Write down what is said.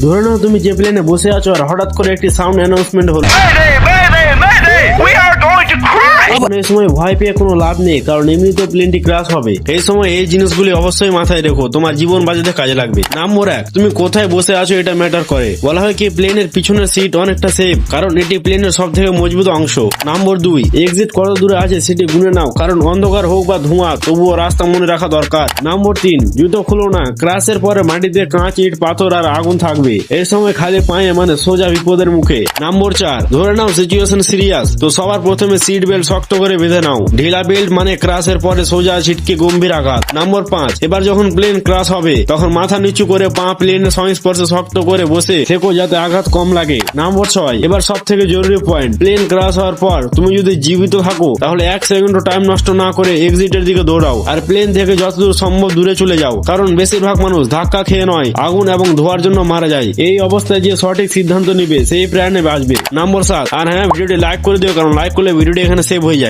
ধরে নাও তুমি যে প্লেনে বসে আছো আর হঠাৎ করে একটি সাউন্ড অ্যানাউন্সমেন্ট হলো। এখন এই সময় ভয় পেয়ে কোনো লাভ নেই, কারণ এমনিতে প্লেনটি ক্র্যাশ হবে। এই সময় এই জিনিসগুলি অবশ্যই মাথায় রেখো, তোমার জীবন বাঁচাতে কাজে লাগবে। নম্বর 1, তুমি কোথায় বসে আছো এটা ম্যাটার করে। বলা হয় কি প্লেনের পিছনের সিট অনেকটা সেফ, কারণ এটি প্লেনের সব থেকে মজবুত অংশ। নম্বর 2, এক্সিট কত দূরে আছে সেটি গুনে নাও, কারণ অন্ধকার হোক বা ধোঁয়া তবুও রাস্তা মনে রাখা দরকার। নম্বর 3, জুতো খুলো না, ক্র্যাশের পরে মাটিতে কাঁচ, ইট, পাথর আর আগুন থাকবে। এই সময় খালি পায়ে মানে সোজা বিপদের মুখে। নম্বর 4, ধরে নাও সিচুয়েশন সিরিয়াস, তো সবার প্রথমে সিট বেল্ট শক্ত করে বেঁধে নাও। ঢিলা বেল্ট মানে ক্র্যাশের পরে সোজা ছিটকে গম্ভীর আঘাত। নম্বর 5, এবার যখন প্লেন ক্র্যাশ হবে তখন মাথা নিচু করে পা প্লেনের সংস্পর্শে শক্ত করে বসে থেকো যাতে আঘাত কম লাগে। নম্বর 6, এবার সব থেকে জরুরি পয়েন্ট, প্লেন ক্র্যাশ হওয়ার পর তুমি যদি জীবিত থাকো তাহলে 1 সেকেন্ডও টাইম নষ্ট না করে এক্সিটের দিকে দৌড়াও আর প্লেন থেকে যতদূর সম্ভব দূরে চলে যাও, কারণ বেশিরভাগ মানুষ ধাক্কা খেয়ে নয় আগুন এবং ধোঁয়ার জন্য মারা যায়। এই অবস্থায় যে সঠিক সিদ্ধান্ত নিবে সেই প্রাণে বাঁচবে। নম্বর 7, আর হ্যাঁ, ভিডিওটি লাইক করে দিও, কারণ লাইক করলে ভিডিওটি এখানে সেভ হয়ে